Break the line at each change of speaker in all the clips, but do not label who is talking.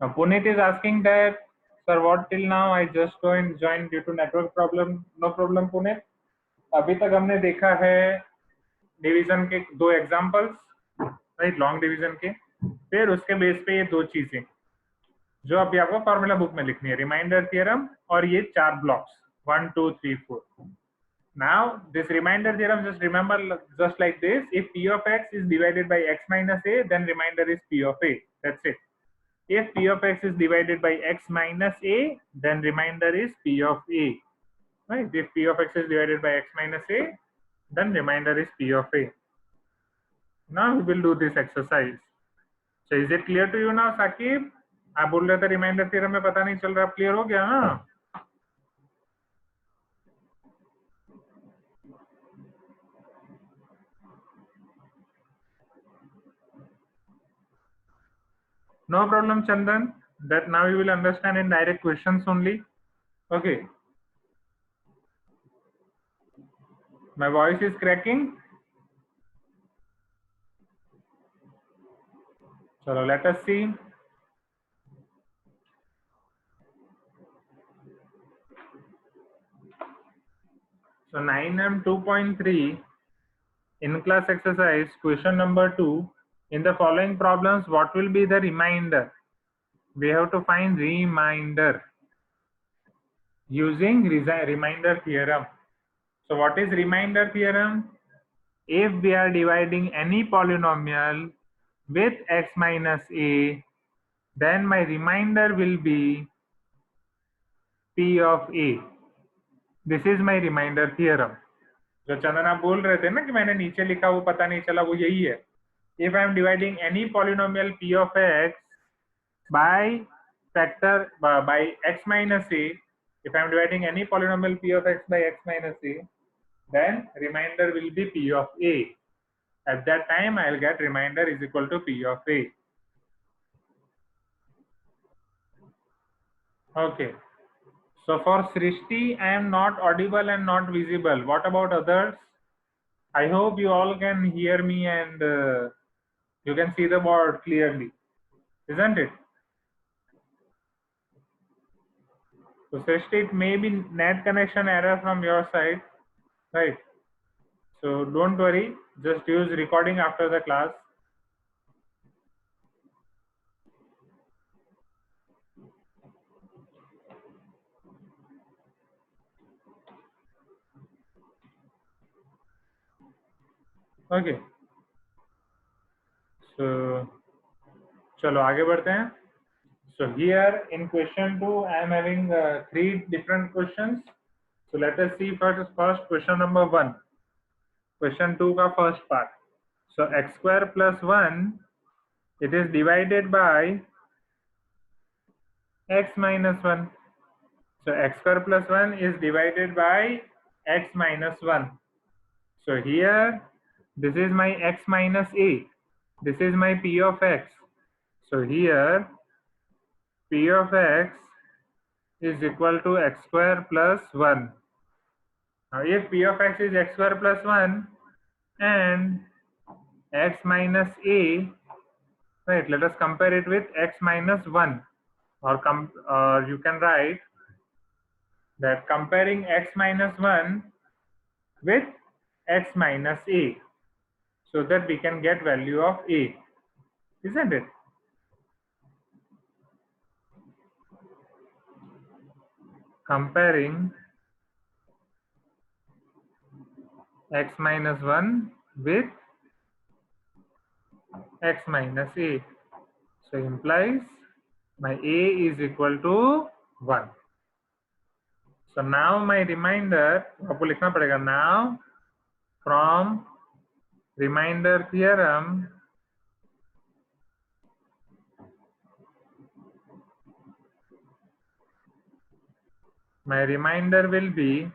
Now Puneet is asking that, sir, what till now I just joined due to network problem. No problem, Puneet. अभी तक हमने देखा है division के दो एग्जांपल्स, राइट, लॉन्ग डिवीजन के। फिर उसके बेस पे ये दो चीजें जो अभी आपको फॉर्मूला बुक में लिखनी है, रिमाइंडर थ्योरम और ये चार blocks 1 2 3 4। Now this remainder theorem, just remember just like this: if p of x is divided by x minus a, then remainder is p of a. That's it. If p of x is divided by x minus a, then remainder is p of a. Right? If p of x is divided by x minus a, then remainder is p of a. Now we will do this exercise. So is it clear to you now, Sakib? आप बोल रहे थे reminder theorem में पता नहीं चल रहा, clear हो गया ना? No problem, Chandan. That now you will understand in direct questions only. Okay. My voice is cracking. So let us see. So 9M 2.3 in class exercise question number 2. In the following problems, what will be the remainder? We have to find remainder using remainder theorem. So what is remainder theorem? If we are dividing any polynomial with x minus a, then my remainder will be p of a. This is my remainder theorem. जो चंदन आप बोल रहे थे ना कि मैंने नीचे लिखा वो पता नहीं चला, वो यही है. If I am dividing any polynomial p of x by factor by x minus a, if I am dividing any polynomial p of x by x minus a, then remainder will be p of a. At that time, I will get remainder is equal to p of a. Okay. So for Srishti, I am not audible and not visible. What about others? I hope you all can hear me and you can see the board clearly, isn't it? So Srishti, it may be net connection error from your side, right? So don't worry, just use recording after the class. Okay. So चलो आगे बढ़ते हैं. So here in question 2, I am having 3 different questions. So let us see first question number 1. Question 2 का first part. So x square plus 1, it is divided by x minus 1. So x square plus 1 is divided by x minus 1. So here, this is my x minus a. This is my p of x. So here, p of x is equal to x square plus 1. Now if p of x is x square plus 1 and x minus a, right, let us compare it with x minus 1, or you can write that comparing x minus 1 with x minus a, so that we can get value of a, isn't it? Comparing x minus 1 with x minus a, so implies my a is equal to 1. So now my remainder, आपको लिखना पड़ेगा now from remainder theorem, my remainder will be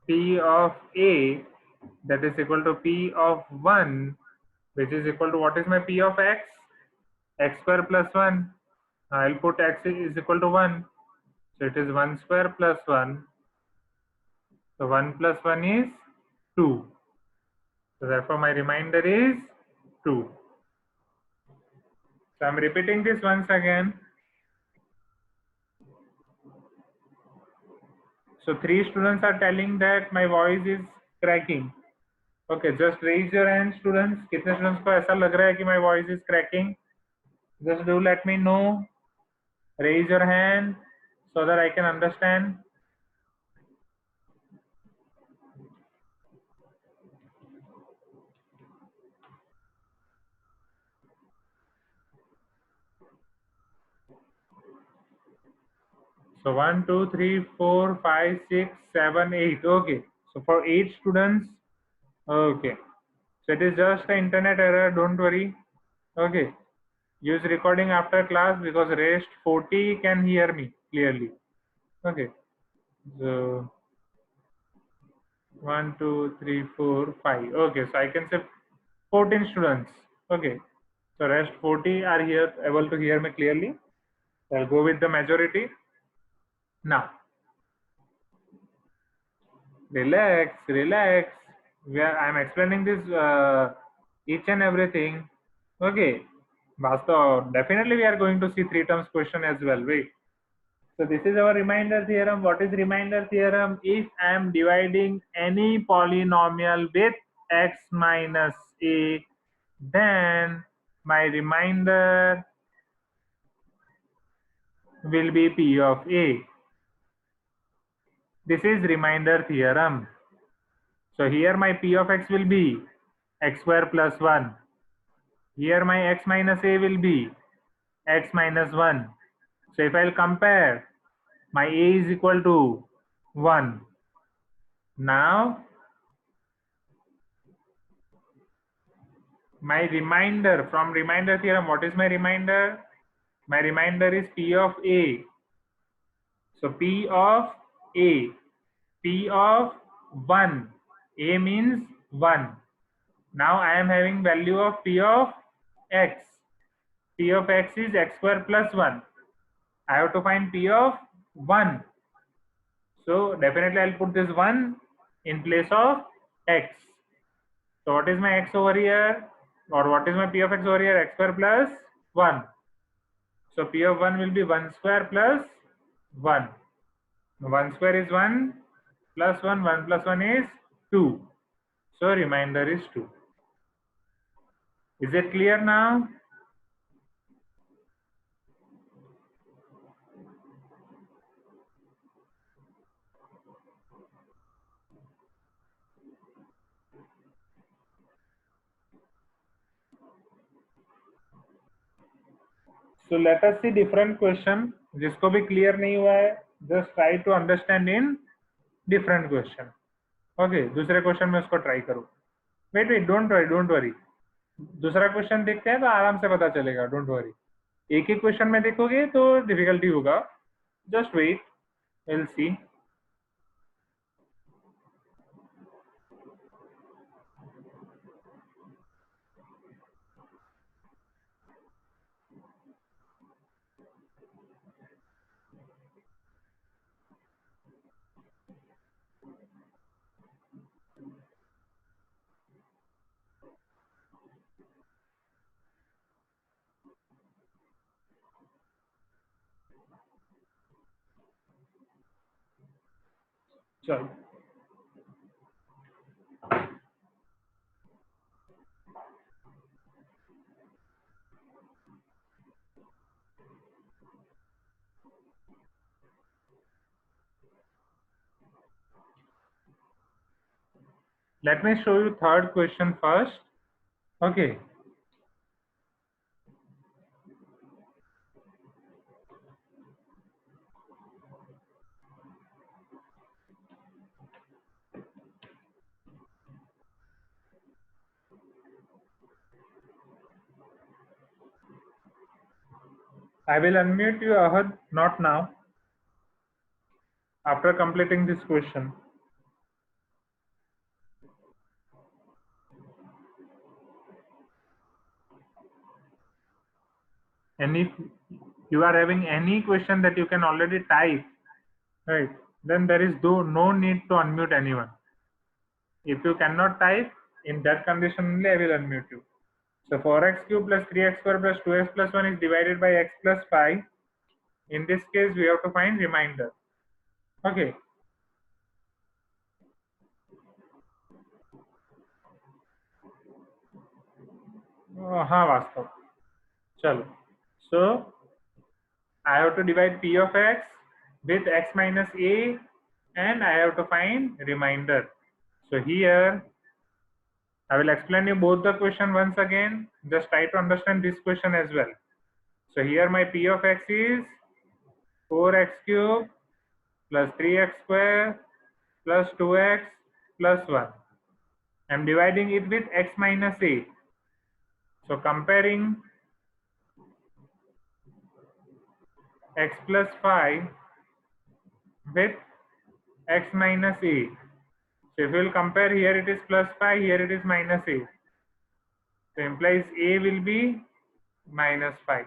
p of a, that is equal to p of 1, which is equal to, what is my p of x? X square plus 1. I'll put x is equal to 1. So it is 1 square plus 1. So 1 plus 1 is 2. So therefore my remainder is 2. So I'm repeating this once again. So 3 students are telling that my voice is cracking. Okay, just raise your hand, students. कितने students को ऐसा लग रहा है कि my voice is cracking? Just do let me know. Raise your hand so that I can understand. So 1, 2, 3, 4, 5, 6, 7, 8. Okay. So for 8 students, okay. So it is just an internet error. Don't worry. Okay. Use recording after class because rest 40 can hear me clearly. Okay. So 1, 2, 3, 4, 5. Okay. So I can say 14 students. Okay. So rest 40 are here able to hear me clearly. I'll go with the majority. Now, relax, relax. I'm explaining this each and everything. Okay. Basta, definitely we are going to see 3 terms question as well. Wait. So this is our remainder theorem. What is remainder theorem? If I am dividing any polynomial with x minus a, then my remainder will be p of a. This is remainder theorem. So here my p of x will be x square plus 1. Here my x minus a will be x minus 1. So if I'll compare, my a is equal to 1. Now my remainder from remainder theorem, what is my remainder? My remainder is p of a. So p of a, p of 1. A means 1. Now I am having value of p of x. P of x is x square plus 1. I have to find p of 1. So definitely I'll put this 1 in place of x. So what is my x over here? Or what is my p of x over here? X square plus 1. So p of 1 will be 1 square plus 1. 1 square is 1 plus 1. 1 plus 1 is 2. So remainder is 2. Is it clear now? So let us see different question. जिसको भी clear नहीं हुआ है, just try to understand in different question. Okay, दूसरे question में उसको try करो. Wait, don't worry. दूसरा क्वेश्चन देखते हैं तो आराम से पता चलेगा. Don't worry. एक ही क्वेश्चन में देखोगे तो डिफिकल्टी होगा. Just wait, we'll see. चलो. Let me show you third question first. Okay. I will unmute you, Ahad, not now. After completing this question. And if you are having any question that you can already type, right, then there is no need to unmute anyone. If you cannot type, in that condition only I will unmute you. So 4x cube plus 3x square plus 2x plus 1 is divided by x plus 5. In this case, we have to find remainder. Okay. हाँ वास्तव चलो. So I have to divide p of x with x minus a and I have to find remainder. So here I will explain you both the question once again. Just try to understand this question as well. So here my p of x is 4x cube plus 3x square plus 2x plus 1. I am dividing it with x minus a. So comparing x plus 5 with x minus a. So if we will compare, here it is plus 5, here it is minus a. So implies a will be minus 5.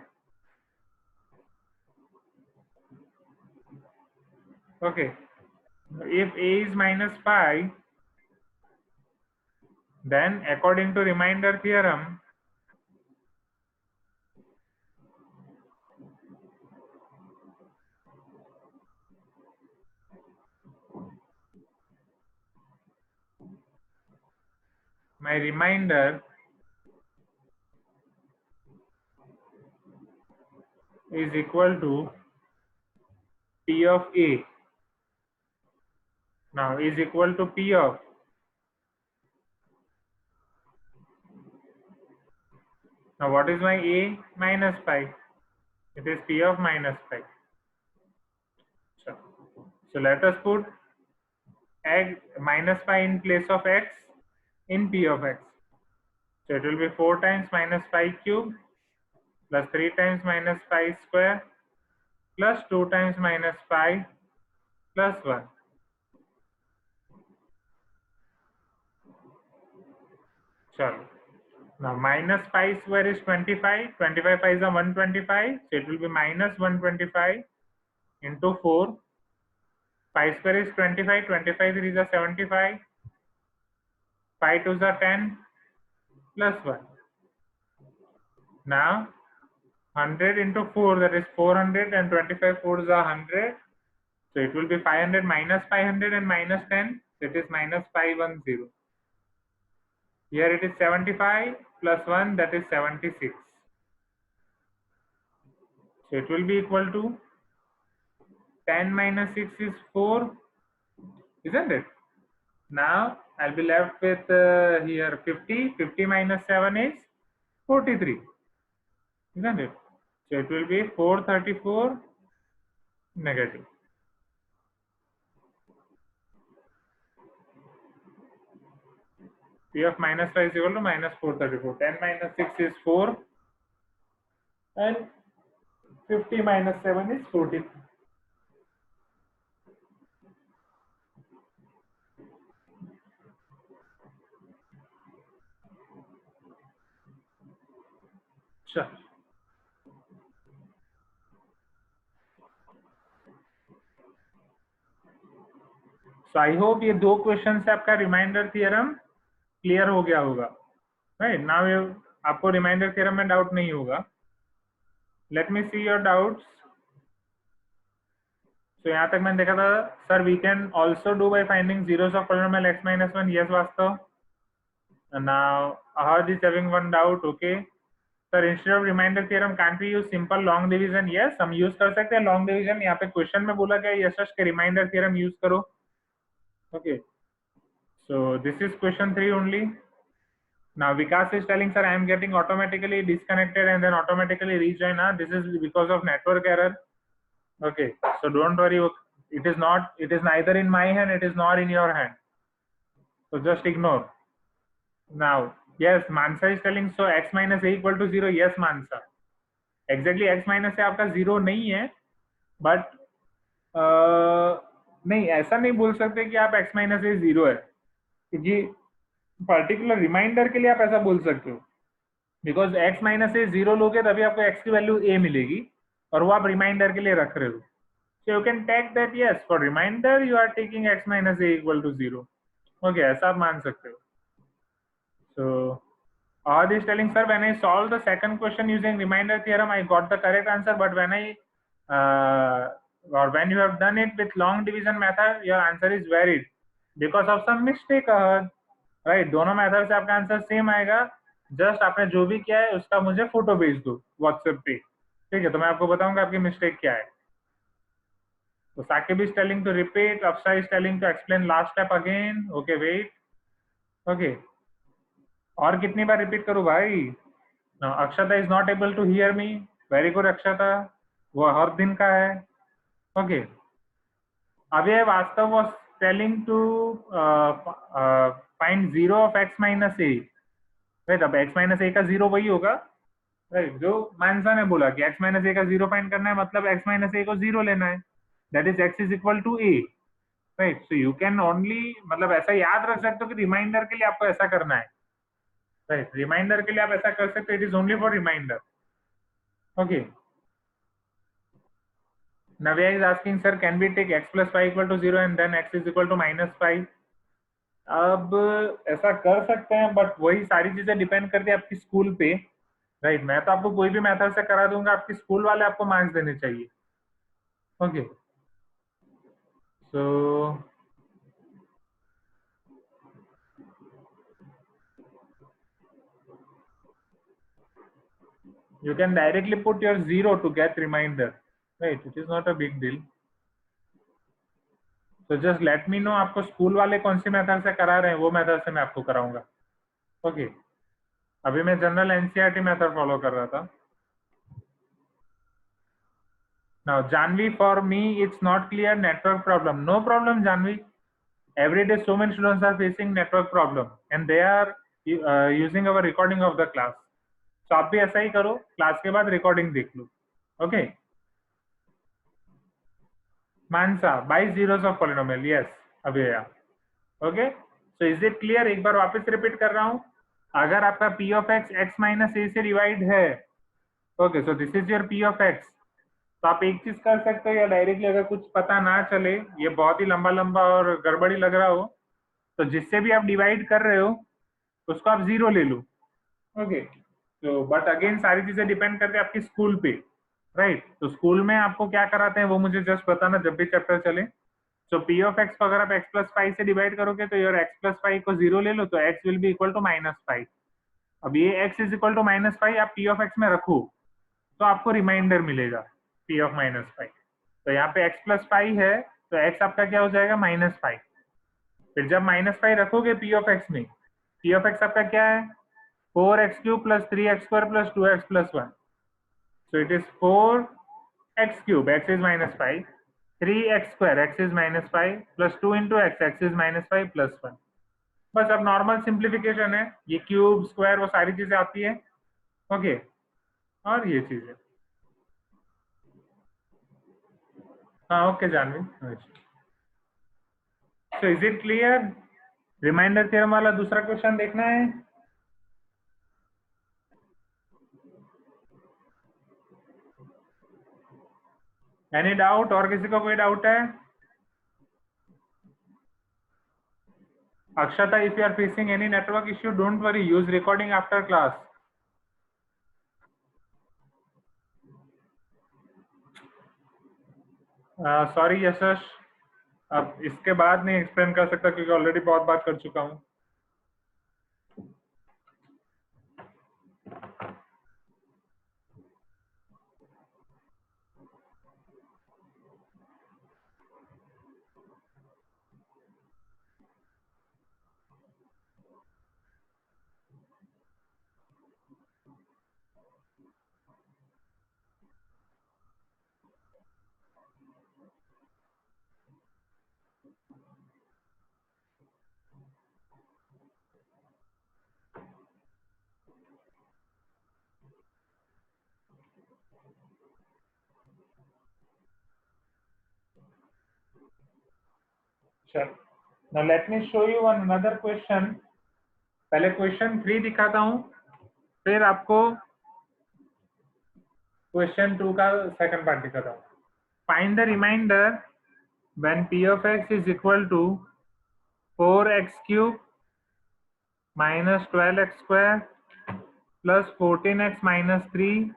Okay. If a is minus 5, then according to remainder theorem, my remainder is equal to p of a. Now is equal to p of, now what is my a? Minus 5. It is p of minus 5. So let us put x minus 5 in place of x in p of x. So it will be 4 times minus 5 cube plus 3 times minus 5 square plus 2 times minus 5 plus 1. Chalo. Now minus 5 square is 25. 25 5 is a 125. So it will be minus 125 into 4. 5 square is 25. 25 3 is a 75. 5 2 is a 10 plus 1. Now 100 into 4, that is 400, and 25 4 is a 100. So it will be 500 minus 500 and minus 10. So it is minus 510. Here it is 75 plus 1, that is 76. So it will be equal to 10 minus 6 is 4, isn't it? Now I'll be left with here 50. 50 minus 7 is 43, isn't it? So it will be 434 negative. P of minus 5 is equal to minus 434. 10 minus 6 is 4 and 50 minus 7 is 43. Sure. So I hope ये दो question से आपका reminder theorem clear हो गया होगा. Right now आपको reminder theorem में doubt नहीं होगा. Let me see your doubts. तो यहाँ तक मैंने देखा था sir we can also do by finding zeros of polynomial x minus 1. Yes Vaastav. Now Ahad is having one doubt. Okay sir, instead of remainder theorem can't we use simple long division? yes, हम use कर सकते हैं long division. यहाँ पे question में बोला गया यशस के रिमाइंडर थ्योरम यूज करो. Okay, so this is question 3 only. Now Vikas is telling sir I am getting automatically disconnected and then automatically rejoin. This is because of network error. Okay, so don't worry, it is not, it is neither in my hand, it is not in your hand, so just ignore. Now yes, Mansa is telling so x minus a equal to 0. yes Mansa, exactly x minus a आपका 0 नहीं है, but नहीं ऐसा नहीं बोल सकते कि आप x minus a 0 है, क्योंकि पर्टिकुलर रिमाइंडर के लिए आप ऐसा बोल सकते हो. बिकॉज x माइनस ए 0 लोगे तभी आपको x की वैल्यू a मिलेगी और वो आप रिमाइंडर के लिए रख रहे हो. So you can take that yes, for remainder you are taking x minus a equal to 0. Okay, ऐसा आप मान सकते हो. So Or is telling, sir, when I solved the second question using reminder theorem, I got the correct answer, but when or when you have done it with long division method, your answer is varied because of some mistake, right? दोनों method से आपका answer same आएगा, just आपने जो भी किया है उसका मुझे फोटो भेज दो व्हाट्सएप पे, ठीक है? तो मैं आपको बताऊंगा आपकी मिस्टेक क्या है. So Sakib is telling to repeat, Akshay is telling to explain last step again. Okay, wait. Okay. और कितनी बार रिपीट करूं भाई? Now Akshata is not able to hear me. Very good Akshata. वो हर दिन का है. Okay. Abhay Vastav was telling to find 0 of x minus a. Right, अब x minus a का 0 वही होगा, राइट? जो मानसा ने बोला कि x minus a का 0 फाइंड करना है, मतलब x minus a को 0 लेना है. That is x is equal to a. Right, so you can only, मतलब ऐसा याद रख सकते हो कि रिमाइंडर के लिए आपको ऐसा करना है, राइट? रिमाइंडर के लिए आप ऐसा कर सकते हो, it is only for reminder. Okay. Navya is asking, sir, can we take x plus 5 equal to 0 and then x is equal to minus 5? अब ऐसा कर सकते हैं, बट वही सारी चीजें डिपेंड करती है आपकी स्कूल पे, राइट? मैं तो आपको कोई भी मेथड से करा दूंगा, आपकी स्कूल वाले आपको मार्क्स देने चाहिए. Okay. So you can directly put your 0 to get reminder, right? It is not a big deal. तो जस्ट लेट मी नो आपको स्कूल वाले कौन सी मेथड से करा रहे हैं, वो मेथड से मैं आपको कराऊंगा. ओके. अभी मैं जनरल एनसीईआरटी मेथड फॉलो कर रहा था. Now Janvi, for me it's not clear, network problem. No problem Janvi. Every day so many students are facing network problem and they are using our recording of the class. तो आप भी ऐसा ही करो, class के बाद रिकॉर्डिंग देख लो. Okay. Mansa, 22 zeros of polynomial. Yes, Abhay. Okay. So is it clear? एक बार वापस रिपीट कर रहा हूं. अगर आपका p of x x minus a से डिवाइड है, okay, so this is your p of x. तो आप एक चीज कर सकते हो, या डायरेक्टली अगर कुछ पता ना चले, ये बहुत ही लंबा लंबा और गड़बड़ी लग रहा हो, तो जिससे भी आप डिवाइड कर रहे हो उसको आप 0 ले लो. ओके. तो बट अगेन सारी चीजें डिपेंड करते हैं आपकी स्कूल पे, राइट? तो स्कूल में आपको क्या कराते हैं वो मुझे जस्ट बताना जब भी चैप्टर चले. सो p of x को अगर आप x plus 5 से डिवाइड करोगे तो योर x plus 5 को 0 ले लो, तो x will be equal to -5. अब ये x इज इक्वल टू -5 आप p of x में रखो तो आपको रिमाइंडर मिलेगा p of -5. तो यहाँ पे x plus 5 है, तो x आपका क्या हो जाएगा? -5. फिर जब -5 रखोगे p of x में, p of x आपका क्या है? 4x³ plus 3x² plus 2x plus 1. So it is 4x³ x is -5, 3x² x is -5 plus 2 into x x is -5 plus 1. बस अब नॉर्मल सिंप्लीफिकेशन है, ये क्यूब स्क्वायर वो सारी चीजें आती है. ओके. और ये चीजें, हाँ okay Janvi. So is it clear? Reminder theorem वाला दूसरा क्वेश्चन देखना है. Any doubt? और किसी को कोई डाउट है? Akshata, if you are facing any network issue, don't worry, use recording after class. Sorry Yashas, अब इसके बाद नहीं एक्सप्लेन कर सकता क्योंकि ऑलरेडी बहुत बात कर चुका हूँ. Now let me show you one another question. पहले क्वेश्चन 3 दिखाता हूँ, फिर आपको क्वेश्चन 2 का सेकंड पार्ट दिखाता हूँ. Find the reminder when p of x is equal to 4x³ minus 12x² plus 14x minus 3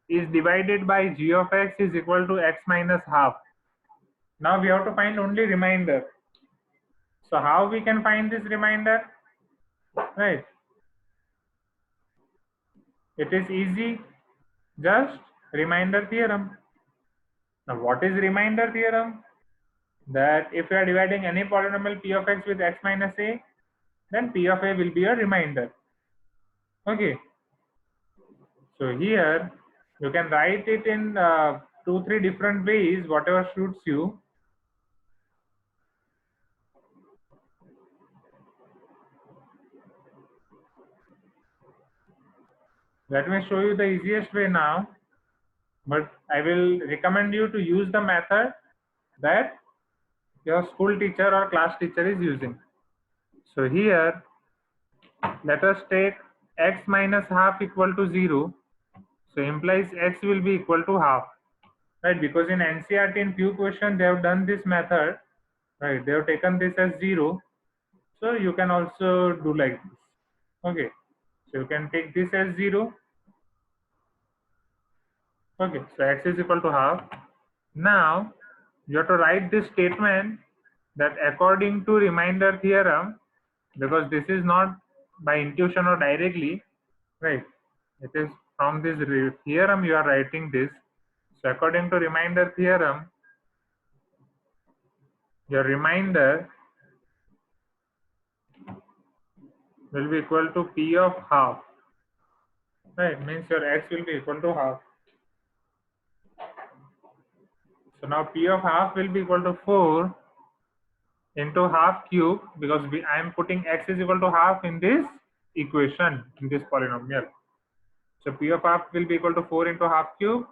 is divided by g of x is equal to x minus half. Now we have to find only remainder. So how we can find this remainder? Right. It is easy. Just remainder theorem. Now what is remainder theorem? That if you are dividing any polynomial p of x with x minus a, then p of a will be a remainder. Okay. So here you can write it in 2-3 different ways, whatever suits you. Let me show you the easiest way now, but I will recommend you to use the method that your school teacher or class teacher is using. So here, let us take x minus half equal to 0. So implies x will be equal to half, right? Because in NCERT in few questions they have done this method, right? They have taken this as 0. So you can also do like this. Okay. So you can take this as 0. Okay. So x is equal to half. Now you have to write this statement that according to remainder theorem, because this is not by intuition or directly, right? It is from this theorem you are writing this. So according to remainder theorem, your remainder will be equal to p of half, right? Means your x will be equal to half. So now p of half will be equal to 4 into half cube, because I am putting x is equal to half in this equation, in this polynomial. So p of half will be equal to 4 into half cube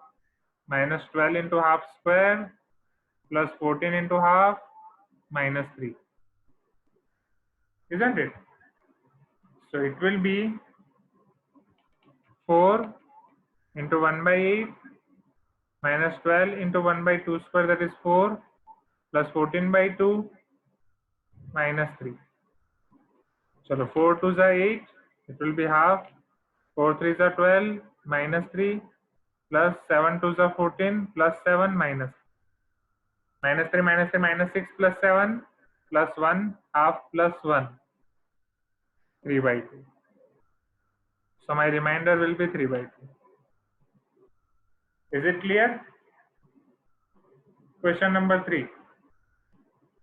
minus 12 into half square plus 14 into half minus 3. Isn't it? So it will be 4 into 1 by 8 minus 12 into 1 by 2 square, that is 4, plus 14 by 2 minus 3. So the 4 2s are 8, it will be half, 4 3s are 12 minus 3 plus 7 2s are 14 plus 7 minus 3 minus 3 minus 6 plus 7 plus 1 half plus 1 3 by 2. So my remainder will be 3 by 2. Is it clear? Question number 3.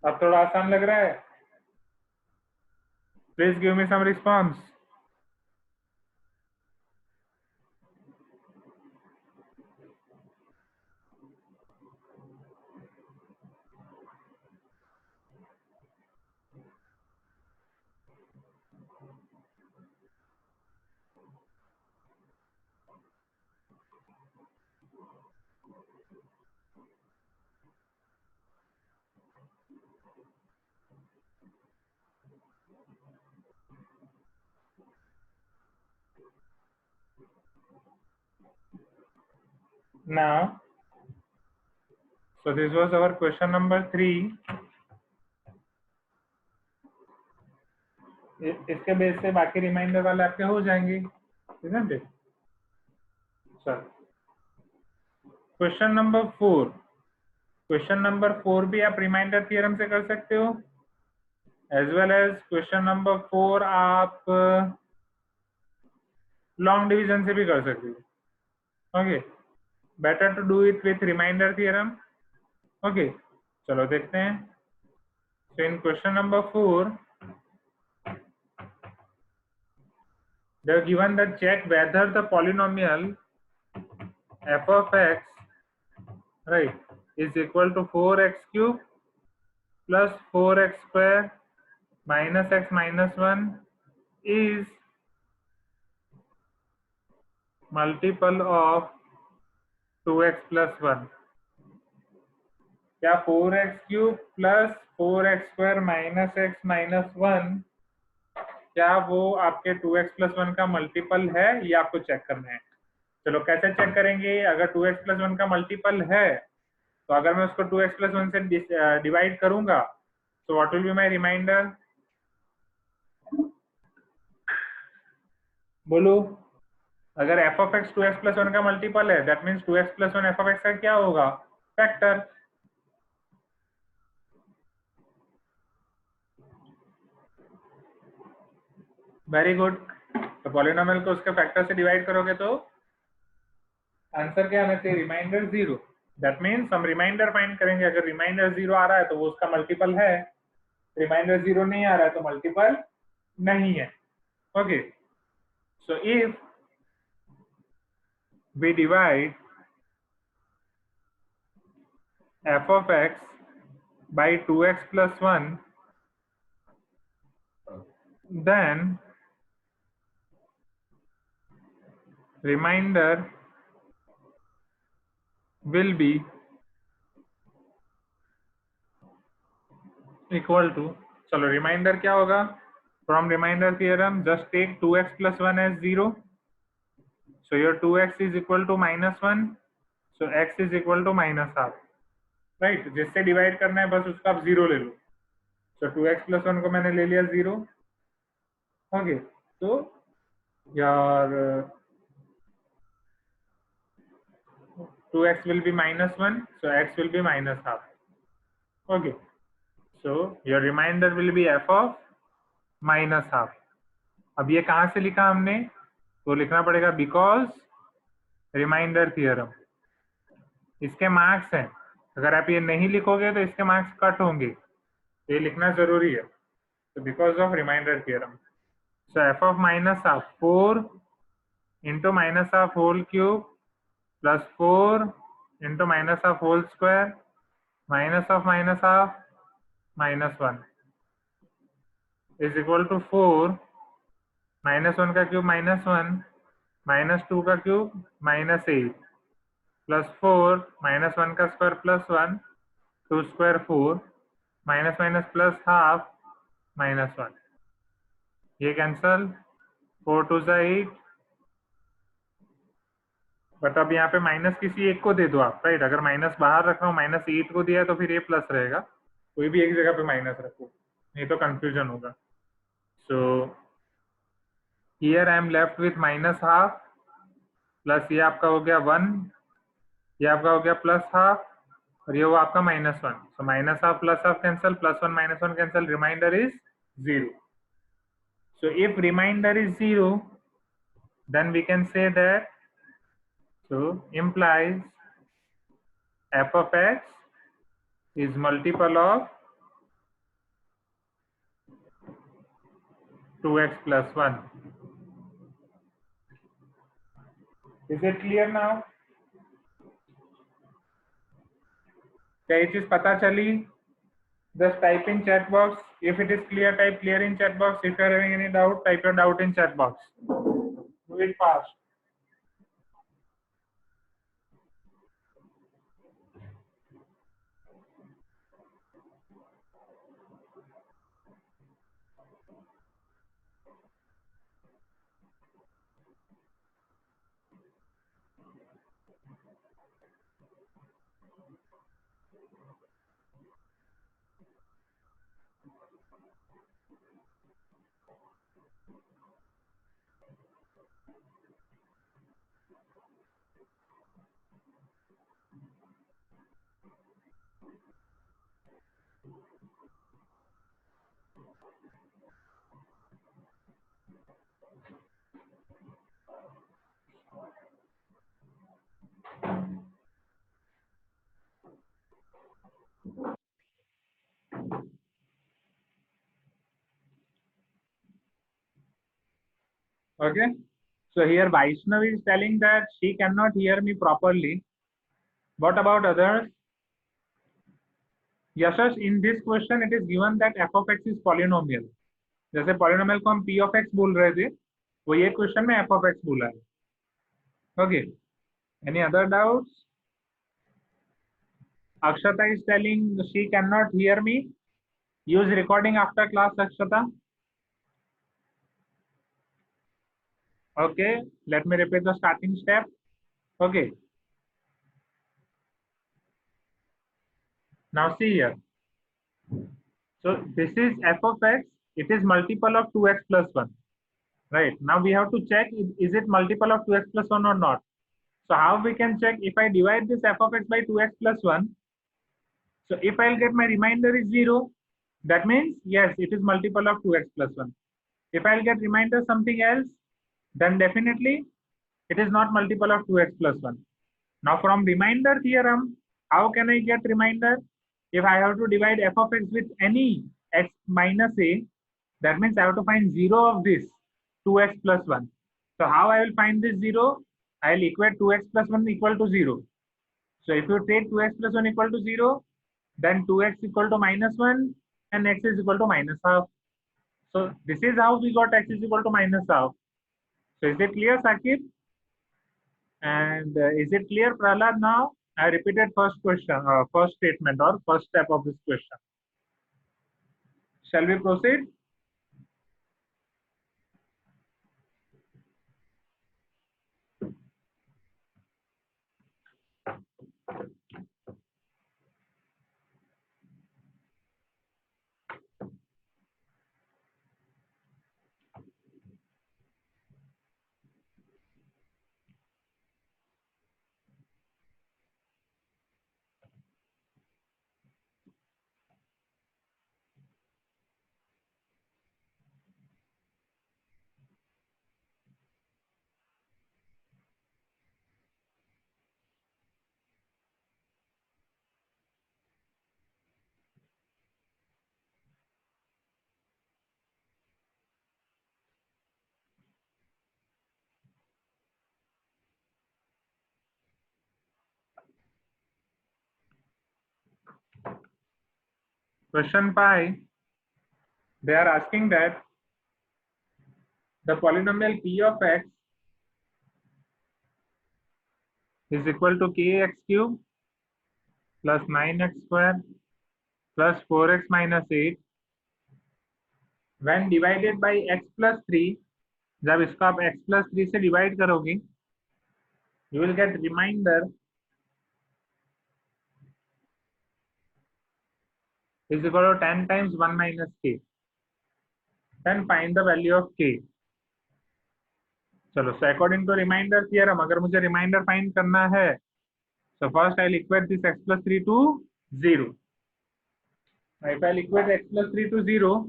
अब थोड़ा आसान लग रहा है? Please give me some response. Now, so this was our question number 3. इसके base से बाकी reminder वाले आपके हो जाएंगे, isn't it? चलो, क्वेश्चन नंबर 4. क्वेश्चन नंबर 4 भी आप रिमाइंडर थ्योरम से कर सकते हो, as well as question number 4 आप लॉन्ग डिवीजन से भी कर सकते हो. Okay, better to do it with reminder theorem. Okay, चलो देखते हैं. So in question number 4, they are given the check whether the polynomial f of x, right, is equal to 4x cube plus 4x square minus x minus 1 is multiple of 2x plus 1. क्या 4x cube plus 4x square minus x minus 1 क्या वो आपके 2x plus 1 का multiple है, ये आपको check करना है. चलो कैसे चेक करेंगे? अगर 2x प्लस 1 का मल्टीपल है तो अगर मैं उसको 2x प्लस 1 से डिवाइड करूंगा तो what will be my reminder? बोलो. अगर F of x 2x plus 1 का मल्टीपल है, that means 2x plus 1 F of x का क्या होगा? फैक्टर। Very good. तो पॉलिनोमियल को उसके फैक्टर से डिवाइड करोगे तो आंसर क्या आना चाहिए? रिमाइंडर 0। दैट मीन्स हम रिमाइंडर फाइंड करेंगे। अगर रिमाइंडर 0 आ रहा है तो वो उसका मल्टीपल है, रिमाइंडर 0 नहीं आ रहा है तो मल्टीपल नहीं है। Okay, so if we divide f of x by 2x plus 1, then remainder will be equal to, चलो रिमाइंडर क्या होगा? From reminder theorem just take 2x plus 1 as 0, so your 2x is equal to -1, so x is equal to -half, right? जिससे divide करना है बस उसका आप 0 ले लो। so 2x plus 1 को मैंने ले लिया 0। ओके, तो यार 2x will be -1, so x will be -half. Okay, so your remainder will be f of -half. अब ये कहाँ से लिखा हमने? तो लिखना पड़ेगा बिकॉज रिमाइंडर थियरम। इसके मार्क्स हैं, अगर आप ये नहीं लिखोगे तो इसके मार्क्स कट होंगे, ये लिखना जरूरी है। तो because of reminder theorem, so F of -half 4 into -half whole cube plus 4 into -half whole square minus of -half -1 is equal to 4 -1 का क्यूब -1 -2 का क्यूब -8 प्लस 4 -1 का square plus 1 2 square 4 minus minus plus half -1, ये cancel 4 2 सा 8। But अब यहाँ पे minus किसी एक को दे दो आप, राइट? अगर माइनस बाहर रख रहा हूँ, -8 को दिया है तो फिर ये प्लस रहेगा, कोई भी एक जगह पे माइनस रखो, नहीं तो कंफ्यूजन होगा। So here I am left with -half plus ये आपका हो गया 1, ये आपका हो गया +half और ये वो आपका -1। So -half plus half cancel, +1 -1 cancel, reminder is 0। So if reminder is 0, then we can say that, so implies f of x is multiple of 2x plus 1. Is it clear now? क्या ये चीज पता चली? Just type in chat box. If it is clear, type clear in chat box. If you are having any doubt, type your doubt in chat box. Do it fast. Okay. So here Vaishnavi is telling that she cannot hear me properly. What about others? Yashash, in this question it is given that f of x is polynomial. जैसे polynomial को हम p of x बोल रहे थे, वो ये question में f of x बोला है। Okay, any other doubts? Akshata is telling she cannot hear me. Use recording after class, Akshata. Okay, let me repeat the starting step. Okay. Now see here. So this is f of x. It is multiple of 2x plus 1. right? Now we have to check, is it multiple of 2x plus 1 or not? So how we can check? If I divide this f of x by 2x plus 1, so if I'll get my remainder is 0, that means yes, it is multiple of 2x plus 1. If I'll get remainder something else, then definitely it is not multiple of 2x plus 1. Now from remainder theorem, how can I get remainder? If I have to divide f of x with any x minus a, that means I have to find 0 of this 2x plus 1. So how I will find this 0? I will equate 2x plus 1 equal to 0. So if you take 2x plus 1 equal to 0, then 2x equal to minus 1 and x is equal to minus half. So this is how we got x is equal to minus half. So is it clear, Sakib? And is it clear, Prahlad, now? I repeated first question, first statement or first step of this question. Shall we proceed? Question 5, they are asking that the polynomial p of x is equal to kx cube plus 9x square plus 4x minus 8 when divided by x plus 3. जब इसको आप x plus 3 से divide करोगे, you will get remainder is equal to 10 times 1 minus k. Then find the value of k. चलो, so according to remainder theorem, अगर मुझे remainder find करना है, so first I'll equate this x plus 3 to 0. Now if I'll equate x plus 3 to 0,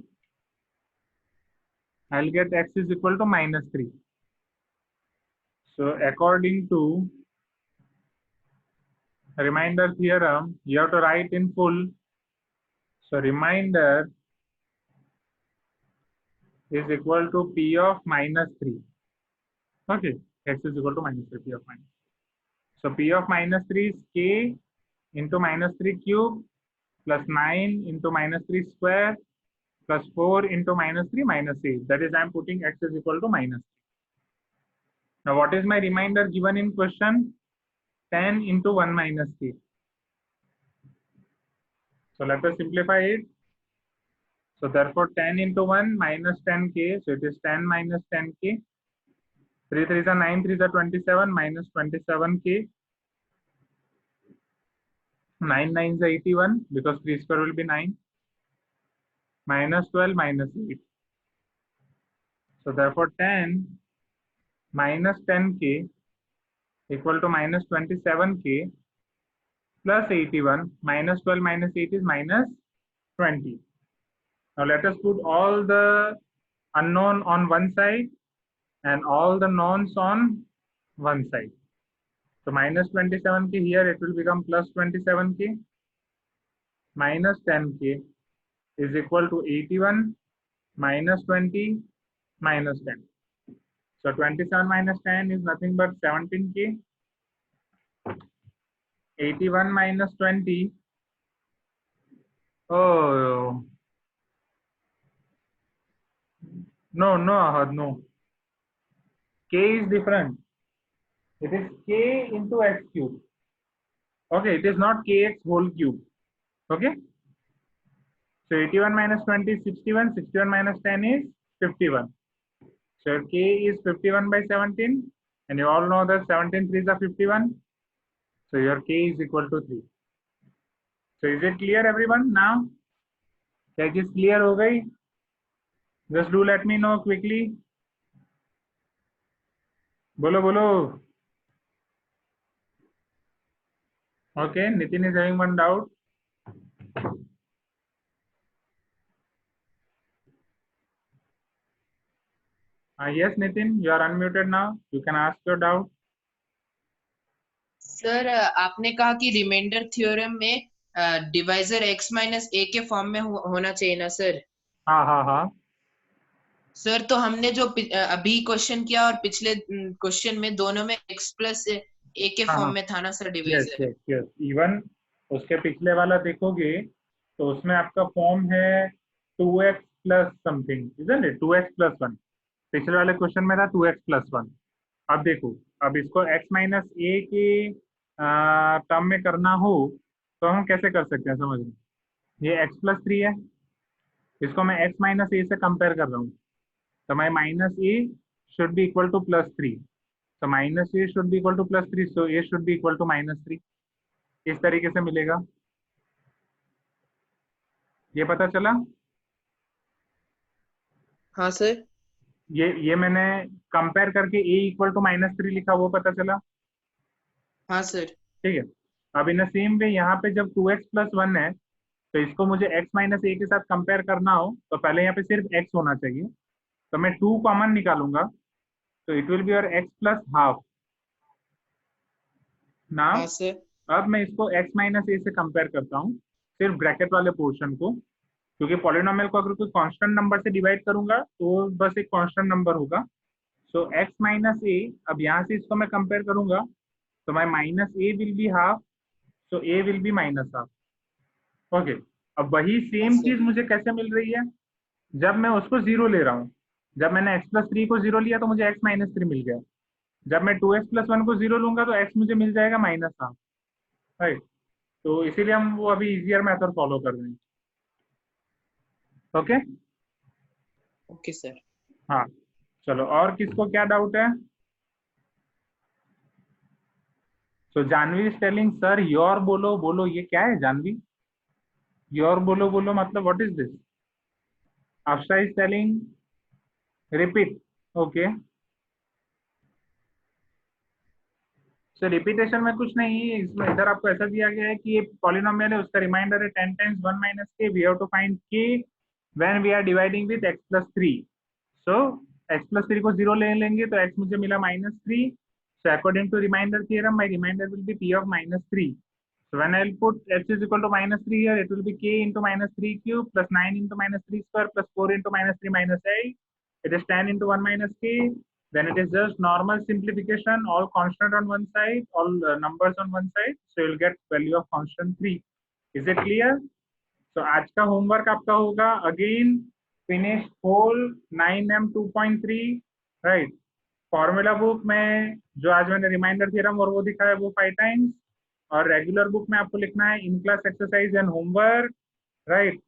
I'll get x is equal to minus 3. So according to remainder theorem, you have to write in full. So remainder is equal to p of minus 3. Okay, x is equal to minus 3, p of minus. So p of minus 3 is k into minus 3 cube plus 9 into minus 3 square plus 4 into minus 3 minus 8. That is, I am putting x is equal to minus 3. Now what is my remainder given in question? 10 into 1 minus k. So let us simplify it. So therefore 10 into 1 minus 10k. So it is 10 minus 10k. 3 3s are 9, 3s are 27 minus 27k. 9 9s are 81 because 3 square will be 9. Minus 12 minus 8. So therefore 10 minus 10k equal to minus 27k plus 81. Minus 12 minus 8 is minus 20. Now let us put all the unknown on one side and all the knowns on one side. So minus 27k here, it will become plus 27k. Minus 10k is equal to 81 minus 20 minus 10. So 27 minus 10 is nothing but 17k. 81 minus 20. Oh, no, Ahad, no. K is different. It is k into x cube. Okay, it is not kx whole cube. Okay. So 81 minus 20 is 61. 61 minus 10 is 51. So k is 51 by 17. And you all know that 17 3s are 51. So your k is equal to 3. So is it clear, everyone? Now, क्या चीज clear हो गई? Just do let me know quickly. बोलो बोलो। Okay, Nitin is having one doubt. Yes Nitin, you are unmuted now, you can ask your doubt.
Sir आपने कहा कि reminder theorem में डिवाइजर x माइनस ए के फॉर्म में होना चाहिए ना सर।
हाँ हाँ हाँ।
सर तो हमने जो अभी क्वेश्चन किया और पिछले क्वेश्चन में दोनों में x प्लस ए के
हाँ
फॉर्म
हाँ।
में था ना sir
yes
divisor.
Yes yes, even उसके पिछले वाला देखोगे तो उसमें आपका फॉर्म है 2x plus something, isn't it, 2x plus one. पिछले वाले क्वेश्चन में था 2x प्लस वन। अब देखो, अब इसको x माइनस ए के टर्म में करना हो तो हम कैसे कर सकते हैं, समझ लो। ये x प्लस थ्री है, इसको मैं x माइनस ए से कंपेयर कर रहा हूँ, तो my minus a should be equal to plus three. तो minus a should be equal to plus three, so a should be equal to minus three. इस तरीके से मिलेगा। ये पता चला।
हाँ सर।
ये मैंने कंपेयर करके ए इक्वल टू माइनस थ्री लिखा, वो पता चला।
हाँ सर।
ठीक है। अब इन सेम वे यहाँ पे जब 2x प्लस वन है, तो इसको मुझे x माइनस ए के साथ कंपेयर करना हो तो पहले यहाँ पे सिर्फ x होना चाहिए। तो मैं 2 कॉमन निकालूंगा, तो it will be your x plus half. Now
हाँ सर।
अब मैं इसको x माइनस ए से कंपेयर करता हूँ, सिर्फ ब्रैकेट वाले पोर्शन को, क्योंकि पॉलिनोमियल को अगर कोई कांस्टेंट नंबर से डिवाइड करूंगा तो बस एक कांस्टेंट नंबर होगा। सो x माइनस ए, अब यहाँ से इसको मैं कंपेयर करूंगा, तो my minus a will be half, so a will be minus half. Okay. अब वही
हाँ
सेम
सर।
चीज मुझे कैसे मिल रही है, जब मैं उसको जीरो ले रहा हूँ। जब मैंने x प्लस थ्री को जीरो लिया तो मुझे x माइनस थ्री मिल गया। जब मैं 2x प्लस वन को जीरो लूंगा तो x मुझे मिल जाएगा माइनस हाफ। राइट। तो इसीलिए हम वो अभी इजियर मेथड फॉलो कर रहे हैं। ओके।
Okay sir.
हाँ। चलो, और किसको क्या डाउट है। So Janvi is telling sir your, बोलो बोलो, ये क्या है जानवी। योर बोलो बोलो मतलब what is this. अफसा is telling repeat. Okay. So repetition में कुछ नहीं है इसमें, इधर आपको ऐसा दिया गया है कि ये पॉलिनोमियल है, उसका रिमाइंडर है 10 times 1 minus K, we have to find K when we are dividing with x plus three. So x plus three को जीरो ले लेंगे तो x मुझे मिला minus three. So according to reminder theorem my reminder will be p of minus three. So when I'll put x is equal to minus 3 here, it will be k into minus 3 cube plus 9 into minus 3 square plus 4 into minus 3 minus 8. It is 10 into 1 minus k. Then it is just normal simplification, all constant on one side, all numbers on one side. So you'll get value of constant 3. Is it clear? So आज का homework आपका होगा again, finish whole 9m 2.3, right. Formula book में जो आज मैंने remainder theorem और वो दिखा है वो 5 टाइम्स, और रेगुलर बुक में आपको लिखना है in class exercise and homework, right.